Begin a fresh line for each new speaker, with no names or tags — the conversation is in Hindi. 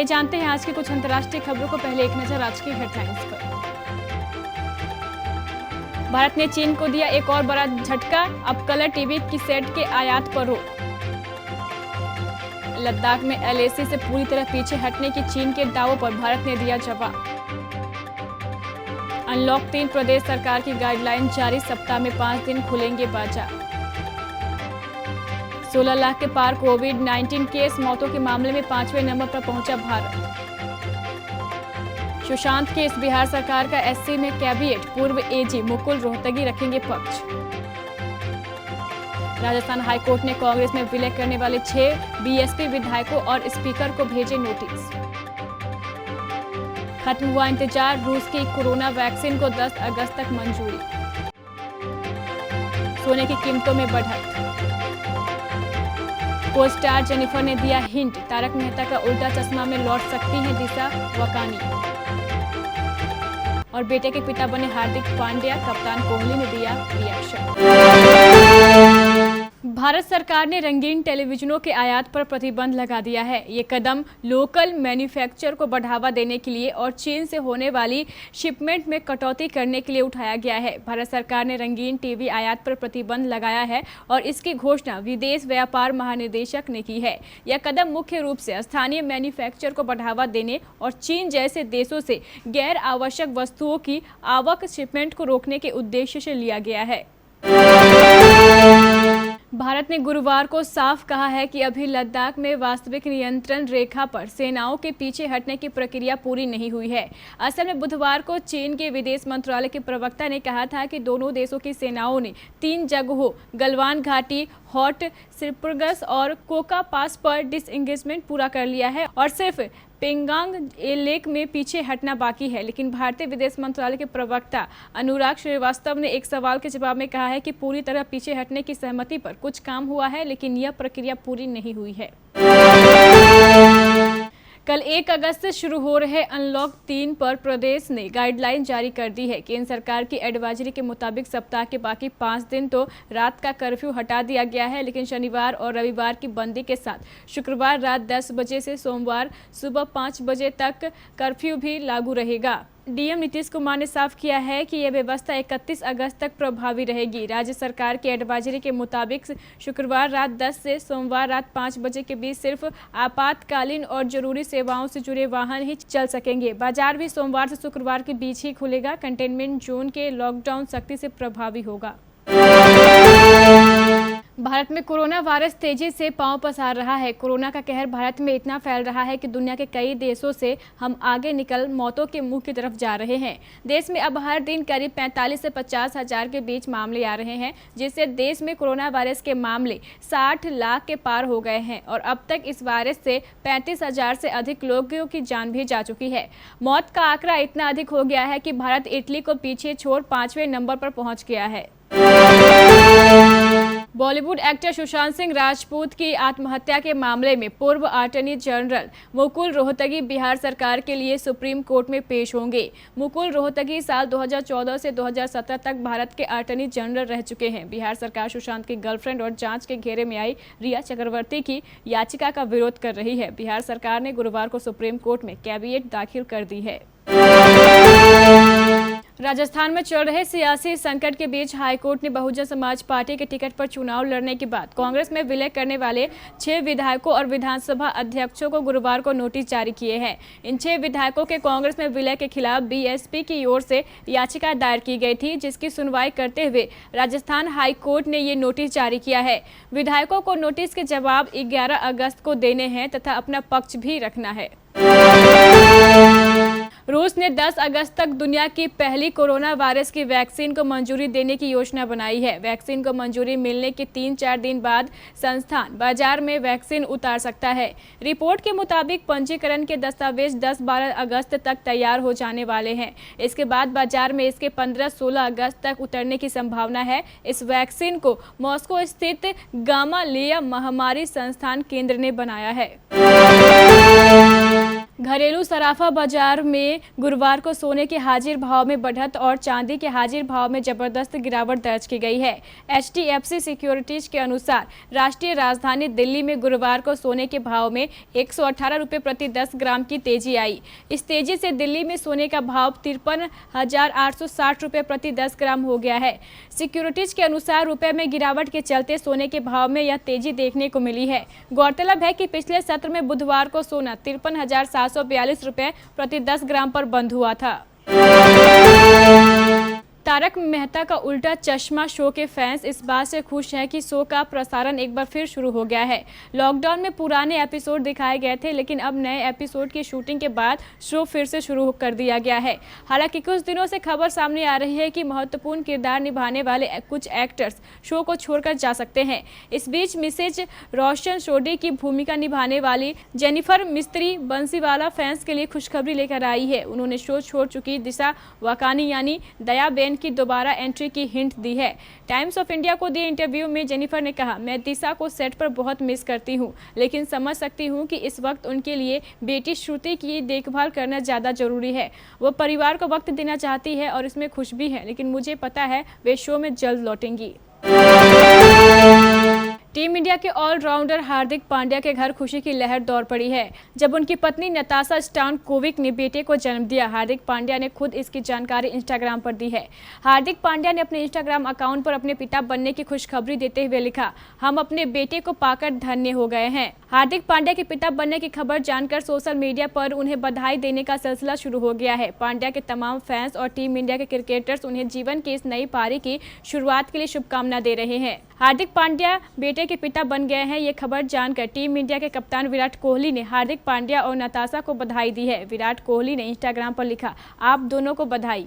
आइए जानते हैं आज की कुछ अंतर्राष्ट्रीय खबरों को। पहले एक नजर आज की हेडलाइंस पर। भारत ने चीन को दिया एक और बड़ा झटका, अब कलर टीवी की सेट के आयात पर रोक। लद्दाख में एलएसी से पूरी तरह पीछे हटने की चीन के दावों पर भारत ने दिया जवाब। अनलॉक 3 प्रदेश सरकार की गाइडलाइन जारी, सप्ताह में 5 दिन खुलेंगे बाजार। 16 लाख के पार कोविड-19 केस, मौतों के मामले में 5वें नंबर पर पहुंचा भारत। सुशांत केस, बिहार सरकार का एससी में कैबिनेट, पूर्व एजी मुकुल रोहतगी रखेंगे पक्ष। राजस्थान हाईकोर्ट ने कांग्रेस में विलय करने वाले 6 बीएसपी विधायकों और स्पीकर को भेजे नोटिस। खत्म हुआ इंतजार, रूस की कोरोना वैक्सीन को 10 अगस्त तक मंजूरी। सोने की कीमतों में बढ़त। को स्टार जेनिफर ने दिया हिंट, तारक मेहता का उल्टा चश्मा में लौट सकती हैं दिशा वकानी। और बेटे के पिता बने हार्दिक पांड्या, कप्तान कोहली ने दिया रिएक्शन। भारत सरकार ने रंगीन टेलीविजनों के आयात पर प्रतिबंध लगा दिया है। ये कदम लोकल मैन्युफैक्चर को बढ़ावा देने के लिए और चीन से होने वाली शिपमेंट में कटौती करने के लिए उठाया गया है। भारत सरकार ने रंगीन टीवी आयात पर प्रतिबंध लगाया है और इसकी घोषणा विदेश व्यापार महानिदेशक ने की है। यह कदम मुख्य रूप से स्थानीय मैन्युफैक्चर को बढ़ावा देने और चीन जैसे देशों से गैर आवश्यक वस्तुओं की आवक शिपमेंट को रोकने के उद्देश्य से लिया गया है। भारत ने गुरुवार को साफ कहा है कि अभी लद्दाख में वास्तविक नियंत्रण रेखा पर सेनाओं के पीछे हटने की प्रक्रिया पूरी नहीं हुई है। असल में बुधवार को चीन के विदेश मंत्रालय के प्रवक्ता ने कहा था कि दोनों देशों की सेनाओं ने 3 जगहों गलवान घाटी, हॉट स्प्रिंग्स और कोका पास पर डिसएंगेजमेंट पूरा कर लिया है और सिर्फ पेंगांग लेक में पीछे हटना बाकी है। लेकिन भारतीय विदेश मंत्रालय के प्रवक्ता अनुराग श्रीवास्तव ने एक सवाल के जवाब में कहा है कि पूरी तरह पीछे हटने की सहमति पर कुछ काम हुआ है, लेकिन यह प्रक्रिया पूरी नहीं हुई है। कल 1 अगस्त से शुरू हो रहे अनलॉक 3 पर प्रदेश ने गाइडलाइन जारी कर दी है। केंद्र सरकार की एडवाइजरी के मुताबिक सप्ताह के बाकी 5 दिन तो रात का कर्फ्यू हटा दिया गया है, लेकिन शनिवार और रविवार की बंदी के साथ शुक्रवार रात 10 बजे से सोमवार सुबह 5 बजे तक कर्फ्यू भी लागू रहेगा। डीएम नीतीश कुमार ने साफ किया है कि यह व्यवस्था 31 अगस्त तक प्रभावी रहेगी। राज्य सरकार की एडवाइजरी के मुताबिक शुक्रवार रात 10 से सोमवार रात 5 बजे के बीच सिर्फ आपातकालीन और जरूरी सेवाओं से जुड़े वाहन ही चल सकेंगे। बाजार भी सोमवार से शुक्रवार के बीच ही खुलेगा। कंटेनमेंट जोन के लॉकडाउन सख्ती से प्रभावी होगा। भारत में कोरोना वायरस तेजी से पांव पसार रहा है। कोरोना का कहर भारत में इतना फैल रहा है कि दुनिया के कई देशों से हम आगे निकल मौतों के मुंह की तरफ जा रहे हैं। देश में अब हर दिन करीब 45 से 50 हजार के बीच मामले आ रहे हैं, जिससे देश में कोरोना वायरस के मामले 60 लाख के पार हो गए हैं और अब तक इस वायरस से 35 हजार से अधिक लोगों की जान भी जा चुकी है। मौत का आंकड़ा इतना अधिक हो गया है कि भारत इटली को पीछे छोड़ 5वें नंबर पर पहुंच गया है। बॉलीवुड एक्टर सुशांत सिंह राजपूत की आत्महत्या के मामले में पूर्व अटॉर्नी जनरल मुकुल रोहतगी बिहार सरकार के लिए सुप्रीम कोर्ट में पेश होंगे। मुकुल रोहतगी साल 2014 से 2017 तक भारत के अटॉर्नी जनरल रह चुके हैं। बिहार सरकार सुशांत की गर्लफ्रेंड और जांच के घेरे में आई रिया चक्रवर्ती की याचिका का विरोध कर रही है। बिहार सरकार ने गुरुवार को सुप्रीम कोर्ट में कैविएट दाखिल कर दी है। राजस्थान में चल रहे सियासी संकट के बीच हाईकोर्ट ने बहुजन समाज पार्टी के टिकट पर चुनाव लड़ने के बाद कांग्रेस में विलय करने वाले 6 विधायकों और विधानसभा अध्यक्षों को गुरुवार को नोटिस जारी किए हैं। इन 6 विधायकों के कांग्रेस में विलय के खिलाफ बीएसपी की ओर से याचिका दायर की गई थी, जिसकी सुनवाई करते हुए राजस्थान हाईकोर्ट ने ये नोटिस जारी किया है। विधायकों को नोटिस के जवाब 11 अगस्त को देने हैं तथा अपना पक्ष भी रखना है। रूस ने 10 अगस्त तक दुनिया की पहली कोरोना वायरस की वैक्सीन को मंजूरी देने की योजना बनाई है। वैक्सीन को मंजूरी मिलने के 3-4 दिन बाद संस्थान बाजार में वैक्सीन उतार सकता है। रिपोर्ट के मुताबिक पंजीकरण के दस्तावेज 10-12 अगस्त तक तैयार हो जाने वाले हैं। इसके बाद बाजार में इसके 15-16 अगस्त तक उतरने की संभावना है। इस वैक्सीन को मॉस्को स्थित गामालेया महामारी संस्थान केंद्र ने बनाया है। घरेलू सराफा बाजार में गुरुवार को सोने के हाजिर भाव में बढ़त और चांदी के हाजिर भाव में जबरदस्त गिरावट दर्ज की गई है। HDFC सिक्योरिटीज के अनुसार राष्ट्रीय राजधानी दिल्ली में गुरुवार को सोने के भाव में 118 रुपये प्रति 10 ग्राम की तेजी आई। इस तेजी से दिल्ली में सोने का भाव 53,860 रुपये प्रति 10 ग्राम हो गया है। सिक्योरिटीज के अनुसार रुपये में गिरावट के चलते सोने के भाव में यह तेजी देखने को मिली है। गौरतलब है कि पिछले सत्र में बुधवार को सोना 53,742 रुपये प्रति 10 ग्राम पर बंद हुआ था। तारक मेहता का उल्टा चश्मा शो के फैंस इस बात से खुश हैं कि शो का प्रसारण एक बार फिर शुरू हो गया है। लॉकडाउन में पुराने एपिसोड दिखाए गए थे, लेकिन अब नए एपिसोड की शूटिंग के बाद शो फिर से शुरू कर दिया गया है। हालांकि कुछ दिनों से खबर सामने आ रही है कि महत्वपूर्ण किरदार निभाने वाले कुछ एक्टर्स शो को छोड़कर जा सकते हैं। इस बीच मिसेज रोशन सोडी की भूमिका निभाने वाली जेनिफर मिस्त्री बंसीवाला फैंस के लिए खुशखबरी लेकर आई है। उन्होंने शो छोड़ चुकी दिशा वाकानी यानी दया बेन की दोबारा एंट्री की हिंट दी है। टाइम्स ऑफ इंडिया को दिए इंटरव्यू में जेनिफर ने कहा, मैं दिशा को सेट पर बहुत मिस करती हूं, लेकिन समझ सकती हूं कि इस वक्त उनके लिए बेटी श्रुति की देखभाल करना ज़्यादा जरूरी है। वो परिवार को वक्त देना चाहती है और इसमें खुश भी है, लेकिन मुझे पता है वे शो में जल्द लौटेंगी। टीम इंडिया के ऑलराउंडर हार्दिक पांड्या के घर खुशी की लहर दौड़ पड़ी है जब उनकी पत्नी नताशा स्टानकोविक ने बेटे को जन्म दिया। हार्दिक पांड्या ने खुद इसकी जानकारी इंस्टाग्राम पर दी है। हार्दिक पांड्या ने अपने इंस्टाग्राम अकाउंट पर अपने पिता बनने की खुशखबरी देते हुए लिखा, हम अपने बेटे को पाकर धन्य हो गए हैं। हार्दिक पांड्या के पिता बनने की खबर जानकर सोशल मीडिया पर उन्हें बधाई देने का सिलसिला शुरू हो गया है। पांड्या के तमाम फैंस और टीम इंडिया के क्रिकेटर्स उन्हें जीवन की इस नई पारी की शुरुआत के लिए शुभकामना दे रहे हैं। हार्दिक पांड्या बेटे के पिता बन गए हैं, ये खबर जानकर टीम इंडिया के कप्तान विराट कोहली ने हार्दिक पांड्या और नताशा को बधाई दी है। विराट कोहली ने इंस्टाग्राम पर लिखा, आप दोनों को बधाई।